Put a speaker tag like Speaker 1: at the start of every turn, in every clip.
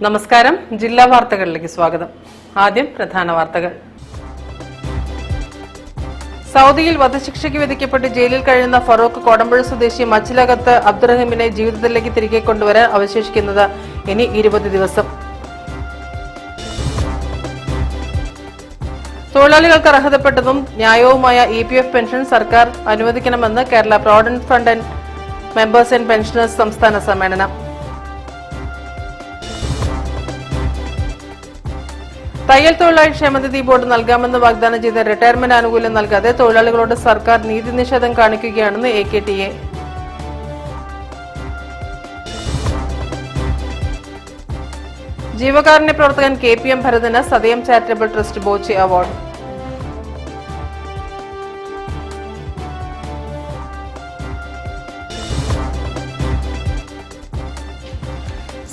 Speaker 1: നമസ്കാരം. ജില്ലാ വാർത്തകളിലേക്ക് സ്വാഗതം. ആദ്യം പ്രധാന വാർത്തകൾ. സൗദിയിൽ വധശിക്ഷയ്ക്ക് വിധിക്കപ്പെട്ട് ജയിലിൽ കഴിയുന്ന ഫറൂഖ് കോടമ്പുഴ സ്വദേശി മച്ചിലകത്ത് അബ്ദുറഹീമിനെ ജീവിതത്തിലേക്ക് തിരികെ കൊണ്ടുവരാൻ അവശേഷിക്കുന്നത് ഇനി 20 ദിവസം. തൊഴിലാളികൾക്ക് അർഹതപ്പെട്ടതും ന്യായവുമായ EPF പെൻഷൻ സർക്കാർ അനുവദിക്കണമെന്ന് Kerala provident fund members and pensioners സംസ്ഥാന സമ്മേളനം. തയ്യൽ തൊഴിലാളി ക്ഷേമനിധി ബോർഡ് നൽകാമെന്ന് വാഗ്ദാനം ചെയ്ത റിട്ടയർമെന്റ് ആനുകൂല്യം നൽകാതെ തൊഴിലാളികളോട് സർക്കാർ നീതി നിഷേധം കാണിക്കുകയാണെന്ന് AKTA. ജീവകാരുണ്യ പ്രവർത്തകൻ KPM ഭരതന് സതയം charitable trust Boche award.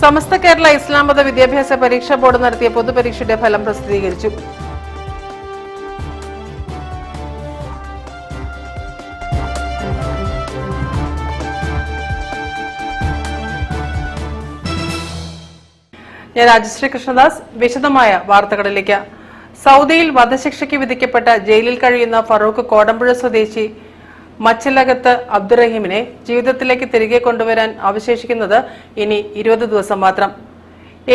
Speaker 1: Samastha Kerala ഇസ്ലാം മത വിദ്യാഭ്യാസ പരീക്ഷാ ബോർഡ് നടത്തിയ പൊതുപരീക്ഷയുടെ ഫലം പ്രസിദ്ധീകരിച്ചു. ഞാൻ രാജശ്രീ കൃഷ്ണദാസ്. വിശദമായ വാർത്തകളിലേക്ക്. സൗദിയിൽ വധശിക്ഷയ്ക്ക് വിധിക്കപ്പെട്ട ജയിലിൽ കഴിയുന്ന ഫറൂഖ് കോടമ്പുഴ സ്വദേശി മച്ചിലകത്ത് അബ്ദുറഹീമിനെ ജീവിതത്തിലേക്ക് തിരികെ കൊണ്ടുവരാൻ അവശേഷിക്കുന്നത് ഇനി 20 ദിവസം മാത്രം.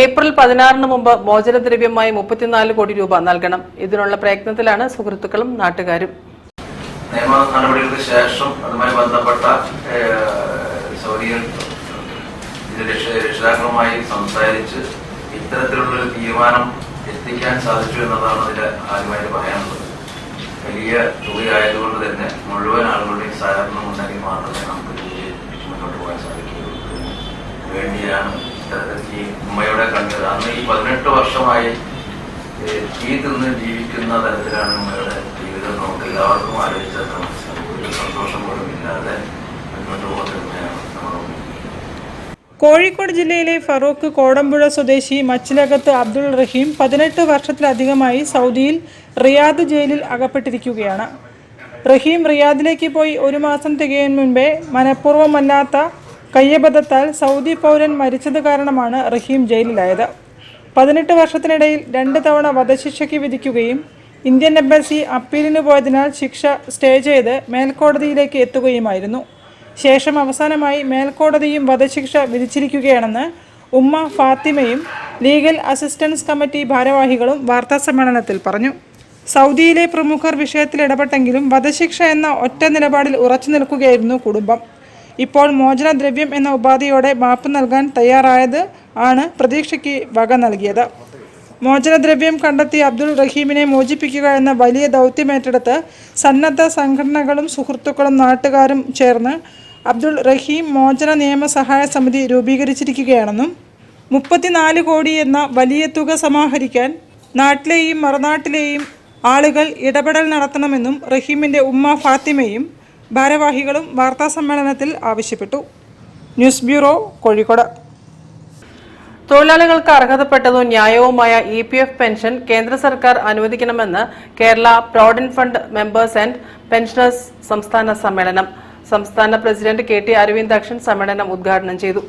Speaker 1: ഏപ്രിൽ 16 മുമ്പ് മോചനദ്രവ്യമായി 34 കോടി രൂപ നൽകണം. ഇതിനുള്ള പ്രയത്നത്തിലാണ് സുഹൃത്തുക്കളും നാട്ടുകാരും.
Speaker 2: നിയമ നടപടികൾക്ക് ശേഷം അതുമായി ബന്ധപ്പെട്ട സൗദിയിൽ രക്ഷിതാക്കളുമായി സംസാരിച്ച് ഇത്തരത്തിലുള്ളൊരു തീരുമാനം എത്തിക്കാൻ സാധിച്ചു എന്നതാണ് അതിൽ ആദ്യമായിട്ട് പറയാനുള്ളത്. വലിയ തുകയായതുകൊണ്ട് തന്നെ മുഴുവൻ ആളുകളുടെയും സഹകരണം ഉണ്ടെങ്കിൽ മാത്രമേ നമുക്ക് മുന്നോട്ട് പോകാൻ സാധിക്കുകയുള്ളൂ. വേണ്ടിയാണ് ഇത്തരത്തിൽ ഈ ഉമ്മയുടെ കണ്ടത്. അന്ന് ഈ 18 വർഷമായി തീ തിന്ന് ജീവിക്കുന്ന തരത്തിലാണ് ഉമ്മയുടെ ജീവിതം. നമുക്ക് എല്ലാവർക്കും ആലോചിച്ചാൽ മനസ്സിലാവും. ഒരു സന്തോഷം പോലും ഇല്ലാതെ മുന്നോട്ട് പോകുന്ന ഉമ്മയാണ് നമ്മുടെ.
Speaker 3: കോഴിക്കോട് ജില്ലയിലെ ഫറൂഖ് കോടമ്പുഴ സ്വദേശി മച്ചിലകത്ത് അബ്ദുൾ റഹീം 18 വർഷത്തിലധികമായി സൗദിയിൽ റിയാദ് ജയിലിൽ അകപ്പെട്ടിരിക്കുകയാണ്. റഹീം റിയാദിലേക്ക് പോയി 1 മാസം തികയും മുൻപേ മനഃപൂർവ്വമല്ലാത്ത കയ്യബദ്ധത്താൽ സൗദി പൗരൻ മരിച്ചത് കാരണമാണ് റഹീം ജയിലിലായത്. 18 വർഷത്തിനിടയിൽ 2 തവണ വധശിക്ഷയ്ക്ക് വിധിക്കുകയും ഇന്ത്യൻ എംബസി അപ്പീലിന് പോയതിനാൽ ശിക്ഷ സ്റ്റേ ചെയ്ത് മേൽക്കോടതിയിലേക്ക് എത്തുകയുമായിരുന്നു. ശേഷം അവസാനമായി മേൽക്കോടതിയും വധശിക്ഷ വിധിച്ചിരിക്കുകയാണെന്ന് ഉമ്മ ഫാത്തിമയും ലീഗൽ അസിസ്റ്റൻസ് കമ്മിറ്റി ഭാരവാഹികളും വാർത്താസമ്മേളനത്തിൽ പറഞ്ഞു. സൗദിയിലെ പ്രമുഖർ വിഷയത്തിൽ ഇടപെട്ടെങ്കിലും വധശിക്ഷ എന്ന ഒറ്റ നിലപാടിൽ ഉറച്ചു നിൽക്കുകയായിരുന്നു കുടുംബം. ഇപ്പോൾ മോചനദ്രവ്യം എന്ന ഉപാധിയോടെ മാപ്പ് നൽകാൻ തയ്യാറായത് ആണ് പ്രതീക്ഷയ്ക്ക് വക നൽകിയത്. മോചനദ്രവ്യം കണ്ടെത്തി അബ്ദുൾ റഹീമിനെ മോചിപ്പിക്കുക എന്ന വലിയ ദൗത്യമേറ്റെടുത്ത് സന്നദ്ധ സംഘടനകളും സുഹൃത്തുക്കളും നാട്ടുകാരും ചേർന്ന് അബ്ദുൾ റഹീം മോചന നിയമ സഹായ സമിതി രൂപീകരിച്ചിരിക്കുകയാണെന്നും 34 കോടി എന്ന വലിയ തുക സമാഹരിക്കാൻ നാട്ടിലെയും മറുനാട്ടിലെയും ആളുകൾ ഇടപെടൽ നടത്തണമെന്നും റഹീമിൻ്റെ ഉമ്മ ഫാത്തിമയും ഭാരവാഹികളും വാർത്താസമ്മേളനത്തിൽ ആവശ്യപ്പെട്ടു. News bureau, Kozhikode.
Speaker 1: തൊഴിലാളികൾക്ക് അർഹതപ്പെട്ടതും ന്യായവുമായ EPF പെൻഷൻ കേന്ദ്ര സർക്കാർ അനുവദിക്കണമെന്ന് Kerala provident fund members and pensioners സംസ്ഥാന സമ്മേളനം. സംസ്ഥാന പ്രസിഡന്റ് KT അരവിന്ദാക്ഷൻ സമ്മേളനം ഉദ്ഘാടനം ചെയ്തു.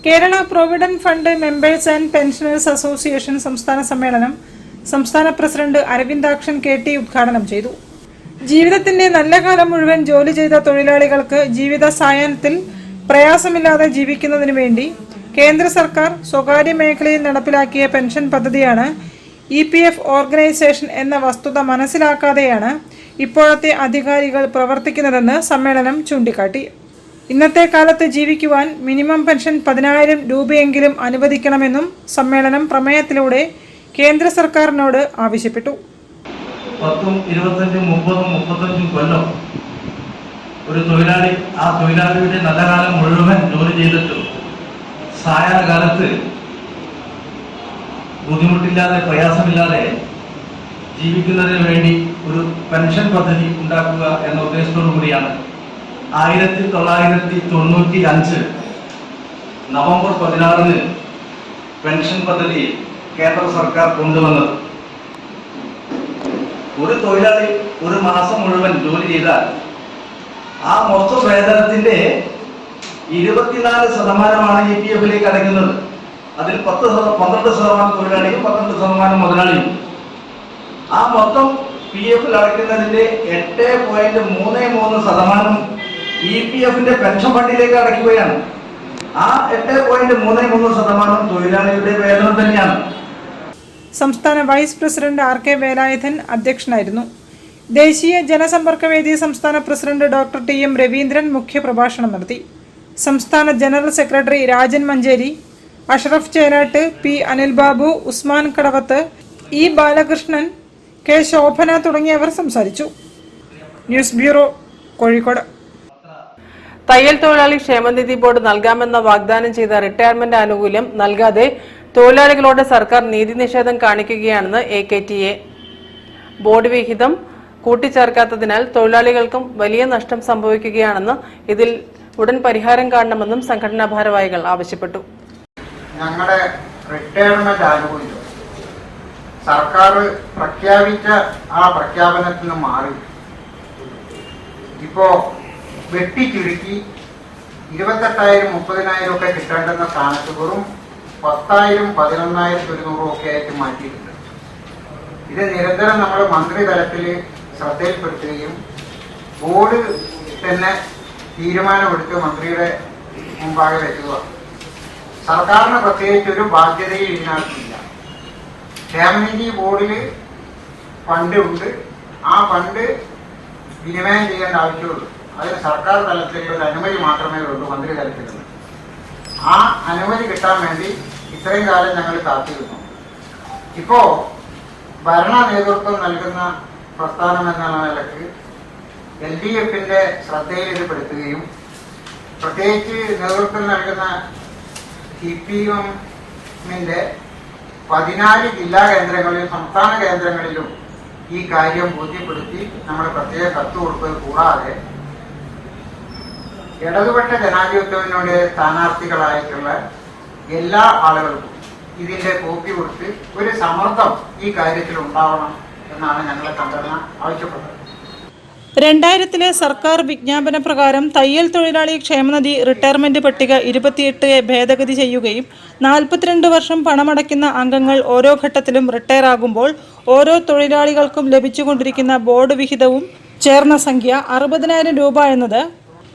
Speaker 3: Kerala provident fund members and pensioners association സംസ്ഥാന സമ്മേളനം സംസ്ഥാന പ്രസിഡന്റ് അരവിന്ദാക്ഷൻ KT ഉദ്ഘാടനം ചെയ്തു. ജീവിതത്തിന്റെ നല്ല കാലം മുഴുവൻ ജോലി ചെയ്ത തൊഴിലാളികൾക്ക് ജീവിത സായാഹ്നത്തിൽ പ്രയാസമില്ലാതെ ജീവിക്കുന്നതിന് വേണ്ടി കേന്ദ്ര സർക്കാർ സ്വകാര്യ മേഖലയിൽ നടപ്പിലാക്കിയ പെൻഷൻ പദ്ധതിയാണ് EPF ഓർഗനൈസേഷൻ എന്ന വസ്തുത മനസ്സിലാക്കാതെയാണ് ഇപ്പോഴത്തെ അധികാരികൾ പ്രവർത്തിക്കുന്നതെന്ന് സമ്മേളനം ചൂണ്ടിക്കാട്ടി. ഇന്നത്തെ കാലത്ത് ജീവിക്കുവാൻ മിനിമം പെൻഷൻ 10,000 രൂപയെങ്കിലും അനുവദിക്കണമെന്നും സമ്മേളനം പ്രമേയത്തിലൂടെ കേന്ദ്ര സർക്കാരിനോട് ആവശ്യപ്പെട്ടു.
Speaker 4: 10, 25, 30, 35 കൊല്ലം ഒരു തൊഴിലാളി ആ തൊഴിലാളിയുടെ നല്ല കാലം മുഴുവൻ ജോലി ചെയ്തിട്ടും സായാഹ്നകാലത്ത് ബുദ്ധിമുട്ടില്ലാതെ പ്രയാസമില്ലാതെ ജീവിക്കുന്നതിന് വേണ്ടി ഒരു പെൻഷൻ പദ്ധതി ഉണ്ടാക്കുക എന്ന ഉദ്ദേശത്തോടു കൂടിയാണ് 1995 നവംബർ 16 പെൻഷൻ പദ്ധതി കേന്ദ്ര സർക്കാർ കൊണ്ടുവന്നത്. ഒരു തൊഴിലാളി ഒരു മാസം മുഴുവൻ ജോലി ചെയ്താൽ ആ മൊത്തം വേതനത്തിന്റെ 24% EPF-ലേക്ക് അടയ്ക്കുന്നത്. അതിൽ 12% തൊഴിലാളിയും 12% മുതലാളിയും. ആ മൊത്തം PF അടയ്ക്കുന്നതിന്റെ 8.33% EPF-ന്റെ പെൻഷൻ ഫണ്ടിലേക്ക് അടയ്ക്കുകയാണ്. ആ 8.33% തൊഴിലാളിയുടെ വേതനം തന്നെയാണ്.
Speaker 3: സംസ്ഥാന വൈസ് പ്രസിഡന്റ് RK വേലായുധൻ അധ്യക്ഷനായിരുന്നു. ദേശീയ ജനസമ്പർക്ക വേദി സംസ്ഥാന പ്രസിഡന്റ് ഡോക്ടർ TM രവീന്ദ്രൻ മുഖ്യപ്രഭാഷണം നടത്തി. സംസ്ഥാന general secretary Rajan Manjeri, Ashraf Cherattu, P Anil Babu, Usman Kadavath, E Balakrishnan, K Shobhana തുടങ്ങിയവർ സംസാരിച്ചു. News bureau, Kozhikode.
Speaker 1: തയ്യൽ തൊഴിലാളി ക്ഷേമനിധി ബോർഡ് നൽകാമെന്ന വാഗ്ദാനം ചെയ്ത റിട്ടയർമെന്റ് ആനുകൂല്യം നൽകാതെ തൊഴിലാളികളോട് സർക്കാർ നീതി നിഷേധം കാണിക്കുകയാണെന്ന് AKTA. ബോർഡ് വിഹിതം കൂട്ടിച്ചേർക്കാത്തതിനാൽ തൊഴിലാളികൾക്കും വലിയ നഷ്ടം സംഭവിക്കുകയാണെന്ന് ഇതിൽ ഉടൻ പരിഹാരം കാണണമെന്നും സംഘടനാ ഭാരവാഹികൾ ആവശ്യപ്പെട്ടു.
Speaker 5: ഞങ്ങളുടെ റിട്ടയർമെന്റ് ആനുകൂല്യം സർക്കാർ പ്രഖ്യാപിച്ച ആ പ്രഖ്യാപനത്തിൽ നിന്ന് മാറി ഇപ്പോ വെട്ടിച്ചുരുക്കി 28,000 30,000 ഒക്കെ കിട്ടേണ്ടുന്ന സ്ഥാനത്ത് വെറും 10,000 11,100 ഒക്കെ ആയിട്ട് മാറ്റിയിട്ടുണ്ട്. ഇത് നിരന്തരം നമ്മൾ മന്ത്രിതലത്തിൽ ശ്രദ്ധയിൽപ്പെടുത്തുകയും ബോർഡ് തന്നെ തീരുമാനമെടുത്ത് മന്ത്രിയുടെ മുമ്പാകെ വെക്കുക. സർക്കാരിന് പ്രത്യേകിച്ച് ഒരു ബാധ്യതയും ഇതിനകത്തില്ല. ക്ഷേമനിധി ബോർഡിൽ ഫണ്ട് ഉണ്ട്. ആ ഫണ്ട് വിനിമയം ചെയ്യേണ്ട ആവശ്യമുള്ളൂ. അതിന് സർക്കാർ തലത്തിലുള്ള ഒരു അനുമതി മാത്രമേ ഉള്ളൂ, മന്ത്രി തലത്തിലുള്ള. ആ അനുമതി കിട്ടാൻ വേണ്ടി ഇത്രയും കാലം ഞങ്ങൾ കാത്തിരുന്നു. ഇപ്പോ ഭരണ നേതൃത്വം നൽകുന്ന പ്രസ്ഥാനം എന്നുള്ള നിലക്ക് LDF-ന്റെ ശ്രദ്ധയിൽ ഇത് പെടുത്തുകയും പ്രത്യേകിച്ച് നേതൃത്വം നൽകുന്ന CPM-ന്റെ 14 ജില്ലാ കേന്ദ്രങ്ങളിലും സംസ്ഥാന കേന്ദ്രങ്ങളിലും ഈ കാര്യം ബോധ്യപ്പെടുത്തി നമ്മൾ പ്രത്യേക കത്ത് കൊടുത്തത് കൂടാതെ ഇടതുപക്ഷ ജനാധിപത്യത്തിനോട് സ്ഥാനാർത്ഥികളായിട്ടുള്ള എല്ലാ ആളുകൾക്കും ഇതിന്റെ കോപ്പി കൊടുത്ത് ഒരു സമ്മർദ്ദം ഈ കാര്യത്തിൽ ഉണ്ടാവണം എന്നാണ് ഞങ്ങളെ സംഘടന ആവശ്യപ്പെട്ടത്.
Speaker 3: 2000 സർക്കാർ വിജ്ഞാപന പ്രകാരം തയ്യൽ തൊഴിലാളി ക്ഷേമനിധി റിട്ടയർമെന്റ് പട്ടിക 28 ഭേദഗതി ചെയ്യുകയും 42 വർഷം പണമടയ്ക്കുന്ന അംഗങ്ങൾ ഓരോ ഘട്ടത്തിലും റിട്ടയർ ആകുമ്പോൾ ഓരോ തൊഴിലാളികൾക്കും ലഭിച്ചുകൊണ്ടിരിക്കുന്ന ബോർഡ് വിഹിതവും ചേർന്ന സംഖ്യ 60,000 രൂപ എന്നത്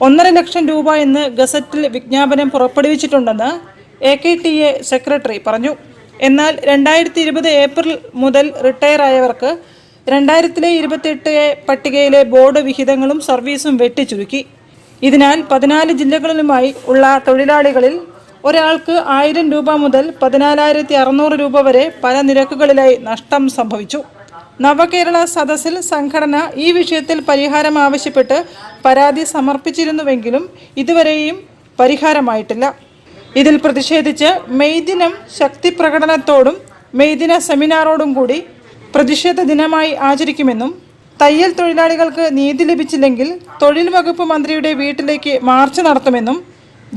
Speaker 3: 1.5 ലക്ഷം രൂപ എന്ന് ഗസറ്റിൽ വിജ്ഞാപനം പുറപ്പെടുവിച്ചിട്ടുണ്ടെന്ന് AKTA സെക്രട്ടറി പറഞ്ഞു. എന്നാൽ 2020 ഏപ്രിൽ മുതൽ റിട്ടയർ ആയവർക്ക് 2028 പട്ടികയിലെ ബോർഡ് വിഹിതങ്ങളും സർവീസും വെട്ടിച്ചുരുക്കി. ഇതിനാൽ 14 ജില്ലകളിലുമായി ഉള്ള തൊഴിലാളികളിൽ ഒരാൾക്ക് 1000 രൂപ മുതൽ 14,600 രൂപ വരെ പല നിരക്കുകളിലായി നഷ്ടം സംഭവിച്ചു. നവകേരള സദസ്സിൽ സംഘടന ഈ വിഷയത്തിൽ പരിഹാരം ആവശ്യപ്പെട്ട് പരാതി സമർപ്പിച്ചിരുന്നുവെങ്കിലും ഇതുവരെയും പരിഹാരമായിട്ടില്ല. ഇതിൽ പ്രതിഷേധിച്ച് മെയ് ദിനം ശക്തി പ്രകടനത്തോടും മെയ് ദിന സെമിനാറോടും കൂടി പ്രതിഷേധ ദിനമായി ആചരിക്കുമെന്നും തയ്യൽ തൊഴിലാളികൾക്ക് നീതി ലഭിച്ചില്ലെങ്കിൽ തൊഴിൽ വകുപ്പ് മന്ത്രിയുടെ വീട്ടിലേക്ക് മാർച്ച് നടത്തുമെന്നും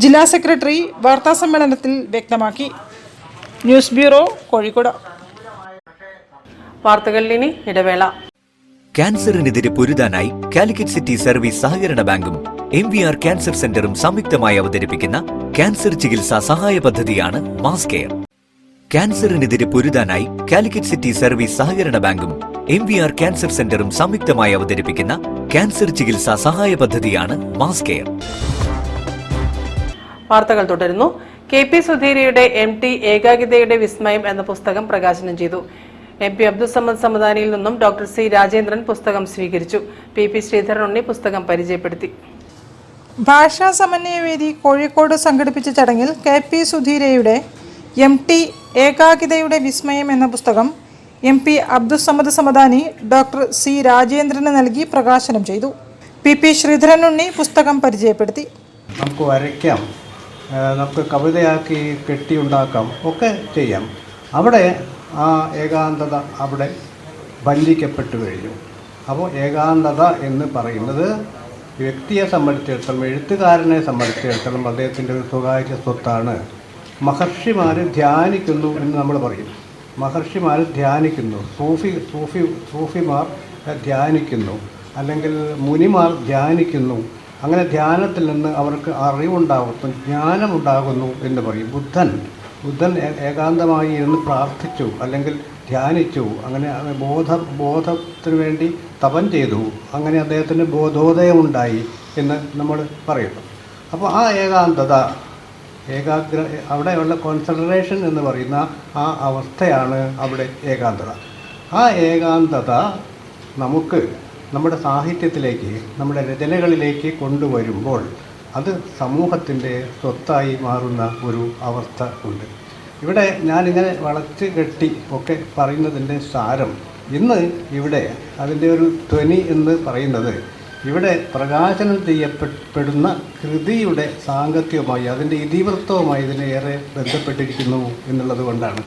Speaker 3: ജില്ലാ സെക്രട്ടറി വാർത്താസമ്മേളനത്തിൽ വ്യക്തമാക്കി. News bureau, Kozhikode.
Speaker 1: വാർത്തകളിൽ ഇനി ഇടവേള.
Speaker 6: ക്യാൻസറിനെതിരെ പൊരുതാനായി കാലിക്കറ്റ് സിറ്റി സർവീസ് സഹകരണ ബാങ്കും MVR ക്യാൻസർ സെന്ററും സംയുക്തമായി അവതരിപ്പിക്കുന്ന ക്യാൻസർ ചികിത്സാ സഹായ പദ്ധതിയാണ് മാസ് കെയർ. ക്യാൻസറിനെതിരെ പൊരുതാനായി കാലിക്കറ്റ് സിറ്റി സർവീസ് സഹകരണ ബാങ്കും MVR ക്യാൻസർ സെന്ററും സംയുക്തമായി അവതരിപ്പിക്കുന്ന ക്യാൻസർ ചികിത്സാ സഹായ പദ്ധതിയാണ് മാസ് കെയർ.
Speaker 1: വാർത്തകൾ തുടരുന്നു. KP സുധീരയുടെ MT ഏകാകിതയുടെ വിസ്മയം എന്ന പുസ്തകം പ്രകാശനം ചെയ്തു. MP അബ്ദുൾ സമദ് സമദാനിയിൽ നിന്നും ഡോക്ടർ C രാജേന്ദ്രൻ പുസ്തകം സ്വീകരിച്ചു. PP ശ്രീധരൻ ഉണ്ണി പുസ്തകം പരിചയപ്പെടുത്തി.
Speaker 3: ഭാഷാ സമന്വയവേദി കോഴിക്കോട് സംഘടിപ്പിച്ച ചടങ്ങിൽ KP സുധീരയുടെ MT ഏകാകിതയുടെ വിസ്മയം എന്ന പുസ്തകം MP Abdul Samad Samadani doctor C രാജേന്ദ്രന് നൽകി പ്രകാശനം ചെയ്തു. PP ശ്രീധരൻ ഉണ്ണി പുസ്തകം പരിചയപ്പെടുത്തി.
Speaker 7: നമുക്ക് വരയ്ക്കാം, നമുക്ക് കവിതയാക്കി കെട്ടിയുണ്ടാക്കാം, ഒക്കെ ചെയ്യാം. അവിടെ ആ ഏകാന്തത അവിടെ ബന്ധിക്കപ്പെട്ടു കഴിഞ്ഞു. അപ്പോൾ ഏകാന്തത എന്ന് പറയുന്നത് വ്യക്തിയെ സംബന്ധിച്ചിടത്തോളം, എഴുത്തുകാരനെ സംബന്ധിച്ചിടത്തോളം അദ്ദേഹത്തിൻ്റെ ഒരു സ്വകാര്യ സ്വത്താണ്. മഹർഷിമാർ ധ്യാനിക്കുന്നു എന്ന് നമ്മൾ പറയും. മഹർഷിമാർ ധ്യാനിക്കുന്നു, സൂഫിമാർ ധ്യാനിക്കുന്നു, അല്ലെങ്കിൽ മുനിമാർ ധ്യാനിക്കുന്നു. അങ്ങനെ ധ്യാനത്തിൽ നിന്ന് അവർക്ക് അറിവുണ്ടാകുന്നു, ജ്ഞാനമുണ്ടാകുന്നു എന്ന് പറയും. ബുദ്ധൻ ഏകാന്തമായി ഇരുന്ന് പ്രാർത്ഥിച്ചു, അല്ലെങ്കിൽ ധ്യാനിച്ചു, അങ്ങനെ ബോധത്തിന് വേണ്ടി തപം ചെയ്തു, അങ്ങനെ അദ്ദേഹത്തിന് ബോധോദയമുണ്ടായി എന്ന് നമ്മൾ പറയുന്നു. അപ്പോൾ ആ ഏകാന്തത, അവിടെയുള്ള കോൺസെൻട്രേഷൻ എന്ന് പറയുന്ന ആ അവസ്ഥയാണ് അവിടെ ഏകാന്തത. ആ ഏകാന്തത നമുക്ക് നമ്മുടെ സാഹിത്യത്തിലേക്ക്, നമ്മുടെ രചനകളിലേക്ക് കൊണ്ടുവരുമ്പോൾ അത് സമൂഹത്തിൻ്റെ സ്വത്തായി മാറുന്ന ഒരു അവസ്ഥ ഉണ്ട്. ഇവിടെ ഞാനിങ്ങനെ വളച്ച് കെട്ടി ഒക്കെ പറയുന്നതിൻ്റെ സാരം, ഇന്ന് ഇവിടെ അതിൻ്റെ ഒരു ധ്വനി എന്ന് പറയുന്നത് ഇവിടെ പ്രകാശനം ചെയ്യപ്പെടുന്ന കൃതിയുടെ സാങ്കത്യവുമായി, അതിൻ്റെ ഇതിവൃത്തവുമായി ഇതിനേറെ ബന്ധപ്പെട്ടിരിക്കുന്നു എന്നുള്ളത് കൊണ്ടാണ്.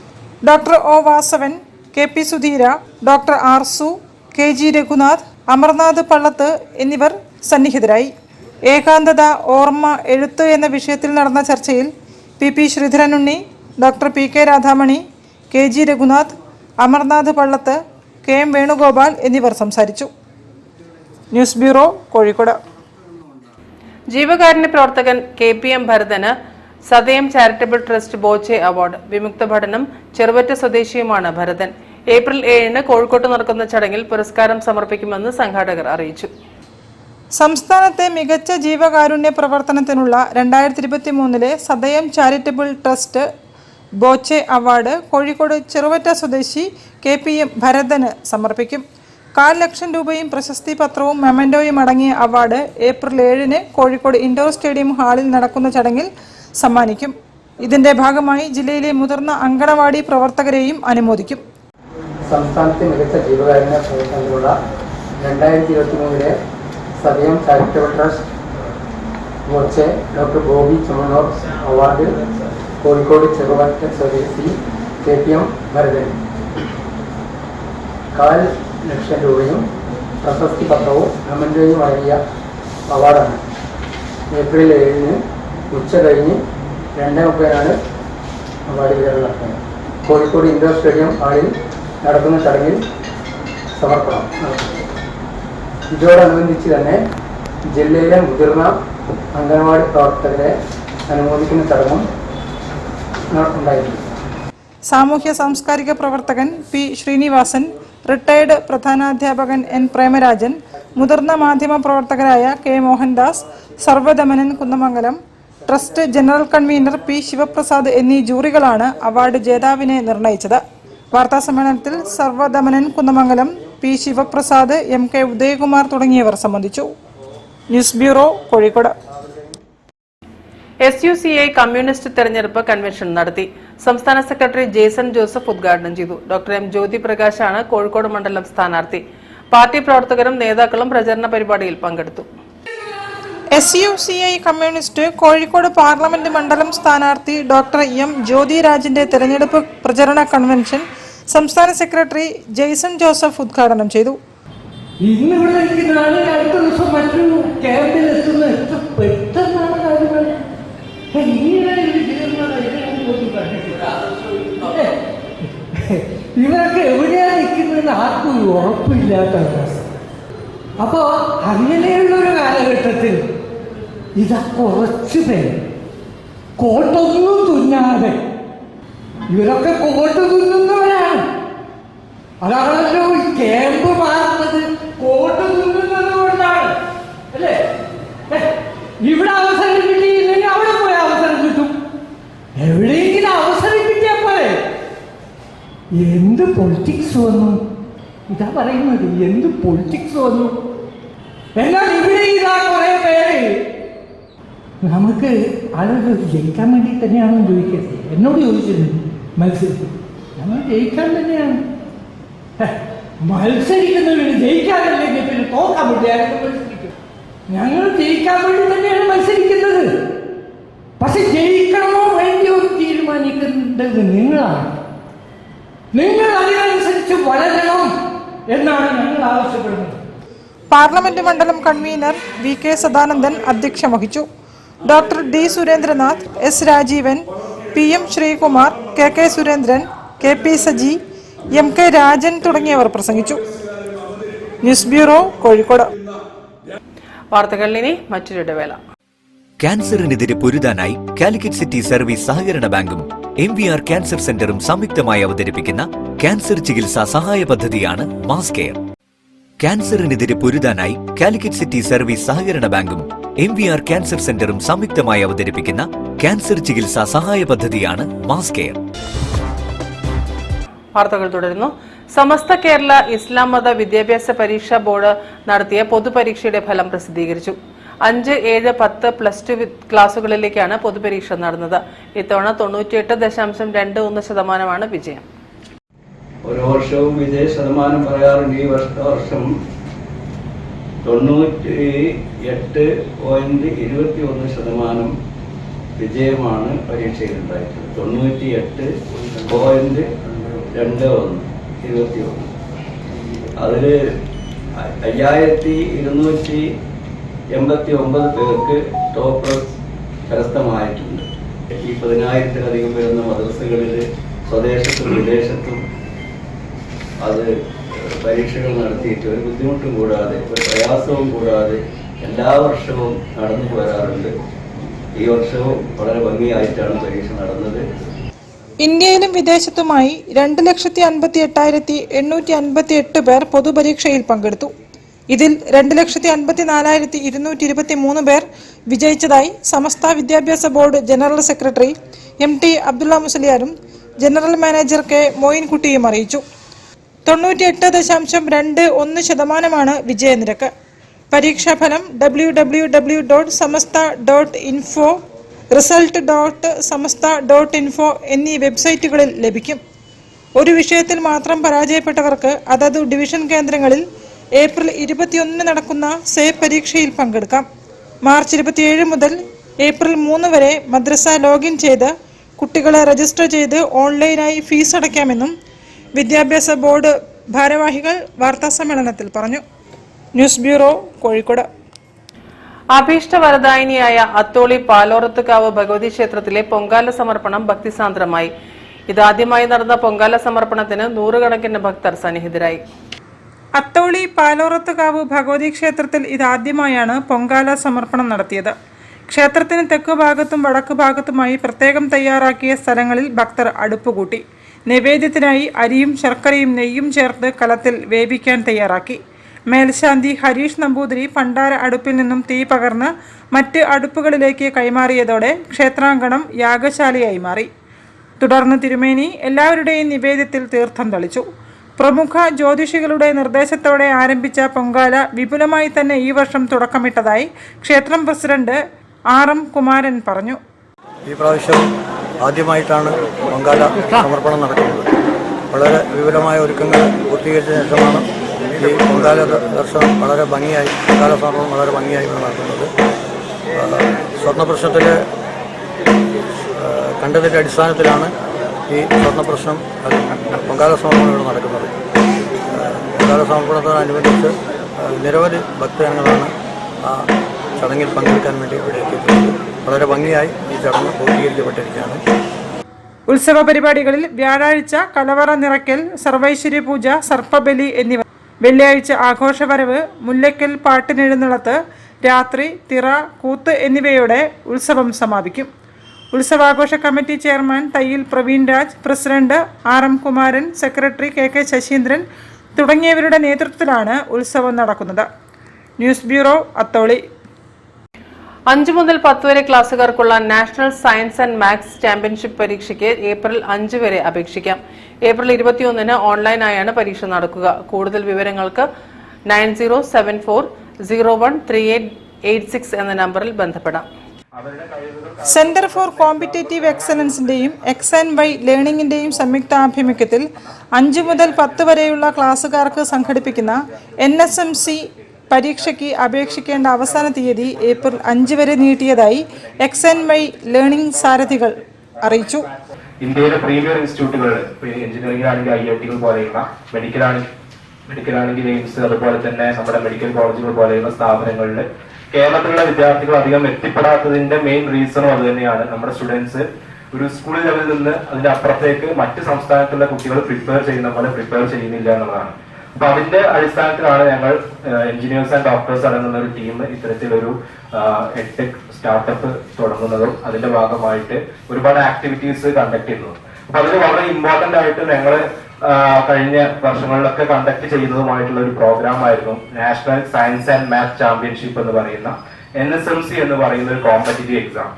Speaker 3: Doctor O Vasavan, K P Sudheera, doctor Arsu, K G Raghunath, Amarnath Pallath എന്നിവർ സന്നിഹിതരായി. ഏകാന്തത, ഓർമ്മ, എഴുത്ത് എന്ന വിഷയത്തിൽ നടന്ന ചർച്ചയിൽ P Sreedharanunni, doctor P K Radhamani, K G Raghunath, Amarnath Pallath, K M Venugopal എന്നിവർ സംസാരിച്ചു. News bureau, Kozhikode.
Speaker 1: ജീവകാരുണ്യ പ്രവർത്തകൻ KPM ഭരതന് സദയം ചാരിറ്റബിൾ ട്രസ്റ്റ് ബോച്ചെ അവാർഡ്. വിമുക്ത ഭടനും ചെറുവറ്റ സ്വദേശിയുമാണ് ഭരതൻ. ഏപ്രിൽ 7-ന് കോഴിക്കോട്ട് നടക്കുന്ന ചടങ്ങിൽ പുരസ്കാരം സമർപ്പിക്കുമെന്ന് സംഘാടകർ അറിയിച്ചു.
Speaker 3: സംസ്ഥാനത്തെ മികച്ച ജീവകാരുണ്യ പ്രവർത്തനത്തിനുള്ള 2023 Sadayam charitable trust Boche award Kozhikode Cheruvatta സ്വദേശി KPM ഭരതന് സമർപ്പിക്കും. 500,000 രൂപയും പ്രശസ്തി പത്രവും മെമന്റോയും അടങ്ങിയ അവാർഡ് ഏപ്രിൽ 7-ന് കോഴിക്കോട് ഇൻഡോർ സ്റ്റേഡിയം ഹാളിൽ നടക്കുന്ന ചടങ്ങിൽ സമ്മാനിക്കും. ഇതിന്റെ ഭാഗമായി ജില്ലയിലെ മുതിർന്ന അങ്കണവാടി പ്രവർത്തകരെയും അനുമോദിക്കും.
Speaker 8: സംസ്ഥാനത്തെ മികച്ച ജീവകാരുണ്യ പ്രവർത്തനത്തിനുള്ള 2023 Sadayam charitable trust Boche doctor Bobby Chumannur award Kozhikode Cheruvatta സ്വദേശി KPM ഭരതൻ. 500,000 രൂപയും പ്രശസ്തി പത്രവും മെമന്റോയും അടങ്ങിയ അവാർഡാണ്. ഏപ്രിൽ 7-ന് ഉച്ച കഴിഞ്ഞ് 2:30 അവാർഡ് വിതരണം നടത്തുന്നത്. കോഴിക്കോട് ഇൻഡോർ സ്റ്റേഡിയം ഹാളിൽ നടക്കുന്ന ചടങ്ങിൽ സമർപ്പണം നടത്തും. ഇതോടനുബന്ധിച്ച് തന്നെ ജില്ലയിലെ മുതിർന്ന അംഗനവാടി പ്രവർത്തകരെ അനുമോദിക്കുന്ന ചടങ്ങും ഉണ്ടായിരുന്നു.
Speaker 3: സാമൂഹ്യ സാംസ്കാരിക പ്രവർത്തകൻ P ശ്രീനിവാസൻ, റിട്ടയർഡ് പ്രധാനാധ്യാപകൻ N പ്രേമരാജൻ, മുതിർന്ന മാധ്യമ പ്രവർത്തകരായ K Mohandas, Sarvadamanan Kunnamangalam, trust general convener P Sivaprasad എന്നീ ജൂറികളാണ് അവാർഡ് ജേതാവിനെ നിർണയിച്ചത്. വാർത്താസമ്മേളനത്തിൽ സർവദമനൻ കുന്നമംഗലം, P ശിവപ്രസാദ്, MK ഉദയകുമാർ തുടങ്ങിയവർ സംബന്ധിച്ചു. News bureau, Kozhikode.
Speaker 1: SUCI communist തെരഞ്ഞെടുപ്പ് കൺവെൻഷൻ നടത്തി. സംസ്ഥാന സെക്രട്ടറി ജേസൺ ജോസഫ് ഉദ്ഘാടനം ചെയ്തു. ഡോക്ടർ M ജ്യോതി പ്രകാശാണ് കോഴിക്കോട് മണ്ഡലം സ്ഥാനാർത്ഥി. പാർട്ടി പ്രവർത്തകരും നേതാക്കളും പ്രചരണ പരിപാടിയിൽ പങ്കെടുത്തു.
Speaker 3: SUCI കമ്മ്യൂണിസ്റ്റ് കോഴിക്കോട് പാർലമെന്റ് മണ്ഡലം സ്ഥാനാർത്ഥി ഡോക്ടർ M ജ്യോതി രാജിന്റെ തെരഞ്ഞെടുപ്പ് പ്രചരണ കൺവെൻഷൻ സംസ്ഥാന സെക്രട്ടറി ജെയ്സൺ ജോസഫ് ഉദ്ഘാടനം ചെയ്തു.
Speaker 9: ഇന്നിവിടെ നാളെ അടുത്ത ദിവസം മറ്റൊരു ക്യാമ്പിലെത്തുന്ന എത്ര പെട്ടെന്നാണ് കാര്യങ്ങൾ. ഇവരൊക്കെ എവിടെയാണ് നിൽക്കുന്നതെന്ന് ആർക്കും ഉറപ്പില്ലാത്ത അവസ്ഥ. അപ്പോ അങ്ങനെയുള്ളൊരു കാലഘട്ടത്തിൽ ഇതാ കുറച്ച് പേര് കോട്ടൊന്നും തുന്നാതെ, ഇവരൊക്കെ കോട്ട് തുന്നുന്നവരാണ്. അതാണല്ലോ ഈ ക്യാമ്പ് മാറുന്നത് കോട്ട് തുന്നുന്നത് കൊണ്ടാണ്, അല്ലേ? ഇവിടെ അവസരം കിട്ടിയില്ലെങ്കിൽ അവിടെ പോയി അവസരം കിട്ടും. എവിടെയെങ്കിലും അവസരം കിട്ടിയാൽ പോലെ എന്ത് പൊളിറ്റിക്സ് വന്നു, ഇതാ പറയുന്നത്, എന്ത് പൊളിറ്റിക്സ് വന്നു. എന്നാൽ ഇവിടെ ഇതാ കുറെ പേര് നമുക്ക് ആളുകൾ ജയിക്കാൻ വേണ്ടി തന്നെയാണെന്ന് ചോദിക്കരുത്. എന്നോട് ചോദിച്ചിരുന്നു മത്സരിക്കും, ഞങ്ങൾ ജയിക്കാൻ തന്നെയാണ് മത്സരിക്കുന്നവര്. ജയിക്കാനല്ലെങ്കിൽ പിന്നെ തോക്കാൻ വേണ്ടി ആരെങ്കിലും മത്സരിക്കും. ഞങ്ങൾ ജയിക്കാൻ വേണ്ടി തന്നെയാണ് മത്സരിക്കുന്നത്. പക്ഷെ ജയിക്കണമോ വേണ്ടിയോ തീരുമാനിക്കേണ്ടത് നിങ്ങളാണ്. നിങ്ങൾ അതിനനുസരിച്ച് വളരണം എന്നാണ് ഞങ്ങൾ ആവശ്യപ്പെടുന്നത്.
Speaker 3: പാർലമെന്റ് മണ്ഡലം കൺവീനർ VK സദാനന്ദൻ അധ്യക്ഷം വഹിച്ചു. Doctor D Surendranath, S Rajeevan, PM Sreekumar, KK Surendran, KP Saji, MK Rajan തുടങ്ങിയവർ പ്രസംഗിച്ചു. News bureau, Kozhikode.
Speaker 1: വാർത്തകളിൽ ഇനി മറ്റൊരു ഇടവേള.
Speaker 6: ക്യാൻസറിനെതിരെ പൊരുതാനായി കാലിക്കറ്റ് സിറ്റി സർവീസ് സഹകരണ ബാങ്കും MVR ക്യാൻസർ സെന്ററും സംയുക്തമായി അവതരിപ്പിക്കുന്ന ക്യാൻസർ ചികിത്സാ സഹായ പദ്ധതിയാണ് മാസ് കെയർ. ക്യാൻസറിനെതിരെ പൊരുതാനായി കാലിക്കറ്റ് സിറ്റി സർവീസ് സഹകരണ ബാങ്കും MVR ക്യാൻസർ സെന്ററും സംയുക്തമായി അവതരിപ്പിക്കുന്ന ക്യാൻസർ ചികിത്സാ സഹായ പദ്ധതിയാണ് മാസ് കെയർ.
Speaker 1: വാർത്തകൾ തുടരുന്നു. സമസ്ത കേരള ഇസ്ലാം മത വിദ്യാഭ്യാസ പരീക്ഷാ ബോർഡ് നടത്തിയ പൊതുപരീക്ഷയുടെ ഫലം പ്രസിദ്ധീകരിച്ചു. 5, 7, 10, +2 ക്ലാസുകളിലേക്കാണ് പൊതുപരീക്ഷ നടന്നത്. ഇത്തവണ 98.21% വിജയം.
Speaker 10: ഓരോ വർഷവും വിജയ ശതമാനം പറയാറുണ്ട്. ഈ വർഷം 98.21% വിജയമാണ് പരീക്ഷയിലുണ്ടായിട്ടുള്ളത്. 98.21. അതിൽ 5289 പേർക്ക് ടോപ്പേഴ്സ് കരസ്ഥമായിട്ടുണ്ട്. ഈ 10,000-ലധികം വരുന്ന മദ്രസകളിൽ സ്വദേശത്തും വിദേശത്തും അത് പരീക്ഷകൾ നടത്തിയിട്ട് ഒരു ബുദ്ധിമുട്ടും കൂടാതെ, ഒരു പ്രയാസവും കൂടാതെ എല്ലാ വർഷവും നടന്നു വരാറുണ്ട്. ഈ വർഷവും വളരെ ഭംഗിയായിട്ടാണ് പരീക്ഷ നടന്നത്.
Speaker 3: ഇന്ത്യയിലും വിദേശത്തുമായി 2,58,858 പേർ പൊതുപരീക്ഷയിൽ പങ്കെടുത്തു. ഇതിൽ 2,54,223 പേർ വിജയിച്ചതായി സമസ്ത വിദ്യാഭ്യാസ board general secretary MT Abdulla മുസ്ലിയാരും ജനറൽ മാനേജർ K മോയിൻകുട്ടിയും അറിയിച്ചു. 98.21% വിജയനിരക്ക്. പരീക്ഷാഫലം www.samasta.info, result.samasta.info എന്നീ വെബ്സൈറ്റുകളിൽ ലഭിക്കും. ഒരു വിഷയത്തിൽ മാത്രം പരാജയപ്പെട്ടവർക്ക് അതത് ഡിവിഷൻ കേന്ദ്രങ്ങളിൽ ഏപ്രിൽ 21 നടക്കുന്ന സേഫ് പരീക്ഷയിൽ പങ്കെടുക്കാം. മാർച്ച് 27 മുതൽ ഏപ്രിൽ 3 വരെ മദ്രസ ലോഗിൻ ചെയ്ത് കുട്ടികളെ രജിസ്റ്റർ ചെയ്ത് ഓൺലൈനായി ഫീസ് അടയ്ക്കാമെന്നും വിദ്യാഭ്യാസ ബോർഡ് ഭാരവാഹികൾ വാർത്താസമ്മേളനത്തിൽ പറഞ്ഞു. News bureau, Kozhikode.
Speaker 1: അഭീഷ്ടവരദായിനിയായ അത്തോളി പാലോറത്തുകാവ് ഭഗവതി ക്ഷേത്രത്തിലെ പൊങ്കാല സമർപ്പണം ഭക്തിസാന്ദ്രമായി. ഇതാദ്യമായി നടന്ന പൊങ്കാല സമർപ്പണത്തിന് 100 കണക്കിന് ഭക്തർ സന്നിഹിതരായി.
Speaker 3: അത്തോളി പാലോറത്തുകാവ് ഭഗവതി ക്ഷേത്രത്തിൽ ഇതാദ്യമായാണ് പൊങ്കാല സമർപ്പണം നടത്തിയത്. ക്ഷേത്രത്തിന് തെക്കു ഭാഗത്തും വടക്കു ഭാഗത്തുമായി പ്രത്യേകം തയ്യാറാക്കിയ സ്ഥലങ്ങളിൽ ഭക്തർ അടുപ്പുകൂട്ടി. നിവേദ്യത്തിനായി അരിയും ശർക്കരയും നെയ്യും ചേർത്ത് കലത്തിൽ വേവിക്കാൻ തയ്യാറാക്കി. മേൽശാന്തി ഹരീഷ് നമ്പൂതിരി പണ്ടാര അടുപ്പിൽ നിന്നും തീ പകർന്ന് മറ്റ് അടുപ്പുകളിലേക്ക് കൈമാറിയതോടെ ക്ഷേത്രാങ്കണം യാഗശാലയായി മാറി. തുടർന്ന് തിരുമേനി എല്ലാവരുടെയും നിവേദ്യത്തിൽ തീർത്ഥം തളിച്ചു. പ്രമുഖ ജ്യോതിഷികളുടെ നിർദ്ദേശത്തോടെ ആരംഭിച്ച പൊങ്കാല വിപുലമായി തന്നെ ഈ വർഷം തുടക്കമിട്ടതായി ക്ഷേത്രം പ്രസിഡന്റ് RM കുമാരൻ പറഞ്ഞു.
Speaker 11: ഈ പ്രാവശ്യം ആദ്യമായിട്ടാണ് പൊങ്കാല സമർപ്പണം നടക്കുന്നത്. വളരെ വിപുലമായ ഒരുക്കങ്ങൾ പൂർത്തീകരിച്ച ശേഷമാണ് ഈ പൊങ്കാല ദർശനം വളരെ ഭംഗിയായി, പൊങ്കാല സമർപ്പണം വളരെ ഭംഗിയായി നടക്കുന്നത്. സ്വർണ്ണപ്രശ്നത്തിൽ കണ്ടതിൻ്റെ അടിസ്ഥാനത്തിലാണ് ഈ സ്വർണ്ണപ്രശ്നം പൊങ്കാല സമർപ്പണം ഇവിടെ നടക്കുന്നത്. പൊങ്കാല സമർപ്പണത്തോടനുബന്ധിച്ച് നിരവധി ഭക്തജനങ്ങളാണ് ആ ചടങ്ങിൽ പങ്കെടുക്കാൻ വേണ്ടി ഇവിടെ എത്തിയിട്ടുള്ളത്. വളരെ ഭംഗിയായി ഈ ചടങ്ങ് പൂർത്തീകരിക്കപ്പെട്ടിരിക്കുകയാണ്.
Speaker 3: ഉത്സവ പരിപാടികളിൽ വ്യാഴാഴ്ച കലവറ നിറയ്ക്കൽ, സർവൈശ്വര്യ പൂജ, സർപ്പബലി എന്നിവ, വെള്ളിയാഴ്ച ആഘോഷവരവ്, മുല്ലയ്ക്കൽ പാട്ടിനെഴുന്നള്ളത്ത്, രാത്രി തിറ, കൂത്ത് എന്നിവയോടെ ഉത്സവം സമാപിക്കും. ഉത്സവാഘോഷ committee chairman Thayyil Praveen Raj, president RM Kumaran, secretary KK Sasheendran തുടങ്ങിയവരുടെ നേതൃത്വത്തിലാണ് ഉത്സവം നടക്കുന്നത്. News bureau, Atholi.
Speaker 1: 5 മുതൽ 10 വരെ ക്ലാസുകാർക്കുള്ള national science and maths championship പരീക്ഷയ്ക്ക് ഏപ്രിൽ 5 വരെ അപേക്ഷിക്കാം. ഏപ്രിൽ 21 ഓൺലൈനായാണ് പരീക്ഷ നടക്കുക. കൂടുതൽ വിവരങ്ങൾക്ക് 9074013886 എന്ന നമ്പറിൽ ബന്ധപ്പെടാം.
Speaker 3: സെന്റർ ഫോർ കോമ്പറ്റേറ്റീവ് എക്സലൻസിന്റെയും X&Y ലേണിംഗിന്റെയും സംയുക്താഭിമുഖ്യത്തിൽ 5 മുതൽ 10 വരെയുള്ള ക്ലാസുകാർക്ക് സംഘടിപ്പിക്കുന്ന NSMC പരീക്ഷയ്ക്ക് അപേക്ഷിക്കേണ്ട അവസാന തീയതി ഏപ്രിൽ 5 വരെ നീട്ടിയതായി X&Y ലേണിംഗ് സാരഥികൾ അറിയിച്ചു.
Speaker 12: ഇന്ത്യയിലെ പ്രീമിയർ ഇൻസ്റ്റിറ്റ്യൂട്ടുകൾ, എഞ്ചിനീയറിംഗ് ആണെങ്കിൽ IIT പോലെയുള്ള, മെഡിക്കൽ ആണെങ്കിൽ മെഡിക്കലാണെങ്കിൽ എയിംസ്, അതുപോലെ തന്നെ നമ്മുടെ മെഡിക്കൽ കോളേജുകൾ പോലെയുള്ള സ്ഥാപനങ്ങളിൽ കേരളത്തിലുള്ള വിദ്യാർത്ഥികൾ അധികം എത്തിപ്പെടാത്തതിന്റെ മെയിൻ റീസണും അത് തന്നെയാണ്. നമ്മുടെ സ്റ്റുഡൻസ് ഒരു സ്കൂൾ ലെവലിൽ നിന്ന് അതിന്റെ അപ്പുറത്തേക്ക് മറ്റ് സംസ്ഥാനത്തുള്ള കുട്ടികൾ പ്രിപ്പയർ ചെയ്യുന്ന പോലെ പ്രിപ്പയർ ചെയ്യുന്നില്ല എന്നുള്ളതാണ്. അപ്പൊ അതിന്റെ അടിസ്ഥാനത്തിലാണ് ഞങ്ങൾ എഞ്ചിനീയേഴ്സ് ആൻഡ് ഡോക്ടേഴ്സ് അടങ്ങുന്ന ഒരു ടീം ഇത്തരത്തിലൊരു എഡ്ടെക് സ്റ്റാർട്ടപ്പ് തുടങ്ങുന്നതും അതിന്റെ ഭാഗമായിട്ട് ഒരുപാട് ആക്ടിവിറ്റീസ് കണ്ടക്ട് ചെയ്യുന്നതും. അപ്പൊ അതിൽ വളരെ ഇമ്പോർട്ടന്റ് ആയിട്ട് ഞങ്ങൾ കഴിഞ്ഞ വർഷങ്ങളിലൊക്കെ കണ്ടക്ട് ചെയ്യുന്നതുമായിട്ടുള്ള ഒരു പ്രോഗ്രാം ആയിരുന്നു national science and maths championship എന്ന് പറയുന്ന NSMC എന്ന് പറയുന്ന ഒരു കോമ്പറ്റീറ്റീവ് എക്സാം.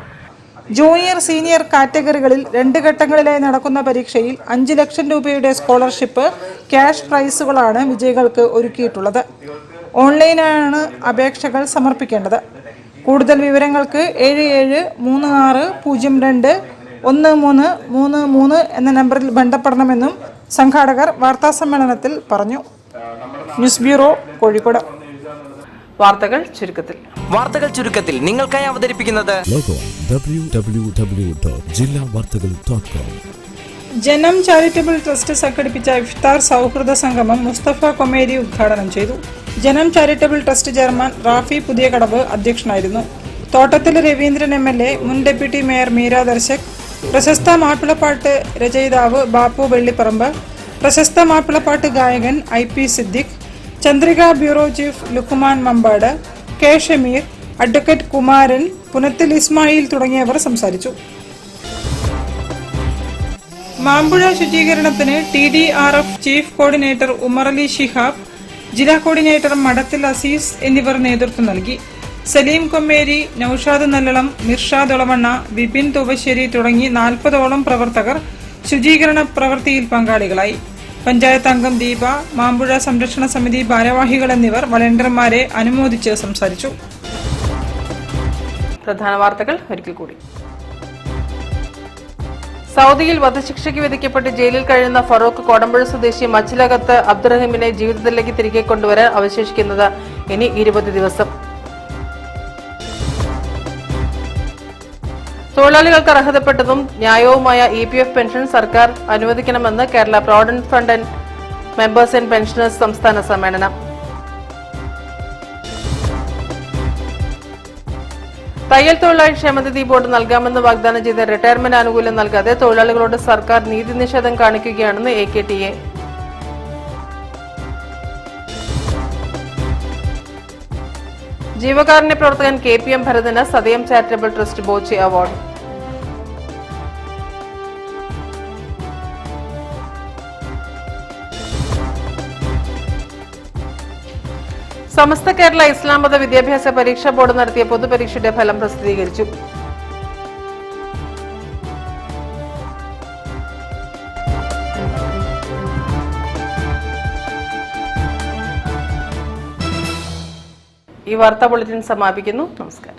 Speaker 3: ജൂനിയർ സീനിയർ കാറ്റഗറികളിൽ 2 ഘട്ടങ്ങളിലായി നടക്കുന്ന പരീക്ഷയിൽ 5 ലക്ഷം രൂപയുടെ സ്കോളർഷിപ്പ്, ക്യാഷ് പ്രൈസുകളാണ് വിജയികൾക്ക് ഒരുക്കിയിട്ടുള്ളത്. ഓൺലൈനായാണ് അപേക്ഷകൾ സമർപ്പിക്കേണ്ടത്. കൂടുതൽ വിവരങ്ങൾക്ക് 7736021333 എന്ന നമ്പറിൽ ബന്ധപ്പെടണമെന്നും സംഘാടകർ വാർത്താസമ്മേളനത്തിൽ പറഞ്ഞു. News bureau, Kozhikode.
Speaker 1: വാർത്തകൾ ചുരുക്കത്തിൽ
Speaker 13: നിങ്ങൾക്കായി അവതരിപ്പിക്കുന്നത്
Speaker 3: ജനം ചാരിറ്റബിൾ ട്രസ്റ്റ് സംഘടിപ്പിച്ച ഇഫ്താർ സൗഹൃദ സംഗമം മുസ്തഫ കൊമേരി ഉദ്ഘാടനം ചെയ്തു. Janam charitable trust chairman Rafi Puthiyakadavu അധ്യക്ഷനായിരുന്നു. തോട്ടത്തിൽ രവീന്ദ്രൻ MLA, മുൻ ഡെപ്യൂട്ടി മേയർ മീര ദർശക്, പ്രശസ്ത മാപ്പിളപ്പാട്ട് രചയിതാവ് ബാപ്പു വെള്ളിപ്പറമ്പ്, പ്രശസ്ത മാപ്പിളപ്പാട്ട് ഗായകൻ IP Siddique, Chandrika bureau chief Luqman Mambad, K Shameer, advocate Kumaran, Punathil Ismail തുടങ്ങിയവർ സംസാരിച്ചു. മാമ്പുഴ ശുചീകരണത്തിന് TDRF chief coordinator Umarali Shihab, ജില്ലാ കോർഡിനേറ്റർ മഠത്തിൽ അസീസ് എന്നിവർ നേതൃത്വം നൽകി. സലീം കൊമ്മേരി, നൌഷാദ് നല്ലളം, മിർഷാദ് ഒളവണ്ണ, വിപിൻ തുവശ്ശേരി തുടങ്ങി 40ഓളം പ്രവർത്തകർ ശുചീകരണ പ്രവൃത്തിയിൽ പങ്കാളികളായി. പഞ്ചായത്ത് അംഗം ദീപ, മാമ്പുഴ സംരക്ഷണ സമിതി ഭാരവാഹികൾ എന്നിവർ വളണ്ടിയർമാരെ അനുമോദിച്ച് സംസാരിച്ചു.
Speaker 1: പ്രധാന വാർത്തകൾ ഒരിക്കൽ കൂടി. സൗദിയിൽ വധശിക്ഷയ്ക്ക് വിധിക്കപ്പെട്ട് ജയിലിൽ കഴിയുന്ന ഫറൂഖ് കോടമ്പുഴ സ്വദേശി മച്ചിലകത്ത് അബ്ദുറഹീമിനെ ജീവിതത്തിലേക്ക് തിരികെ കൊണ്ടുവരാൻ അവശേഷിക്കുന്നത് ഇനി 20 ദിവസം. തൊഴിലാളികൾക്ക് അർഹതപ്പെട്ടതും ന്യായവുമായ EPF പെൻഷൻ സർക്കാർ അനുവദിക്കണമെന്ന് Kerala provident fund members and pensioners സംസ്ഥാന സമ്മേളനം. തയ്യൽ തൊഴിലാളി ക്ഷേമനിധി ബോർഡ് നൽകാമെന്ന് വാഗ്ദാനം ചെയ്ത റിട്ടയർമെന്റ് ആനുകൂല്യം നൽകാതെ തൊഴിലാളികളോട് സർക്കാർ നീതി നിഷേധം കാണിക്കുകയാണെന്ന് AKTA. ജീവകാരുണ്യ പ്രവർത്തകൻ KPM ഭരതന് സതയം charitable trust Boche award. Samastha Kerala ഇസ്ലാം മത വിദ്യാഭ്യാസ പരീക്ഷാ ബോർഡ് നടത്തിയ പൊതുപരീക്ഷയുടെ ഫലം പ്രസിദ്ധീകരിച്ചു. ഈ വാർത്താ ബുള്ളറ്റിൻ സമാപിക്കുന്നു. നമസ്കാരം.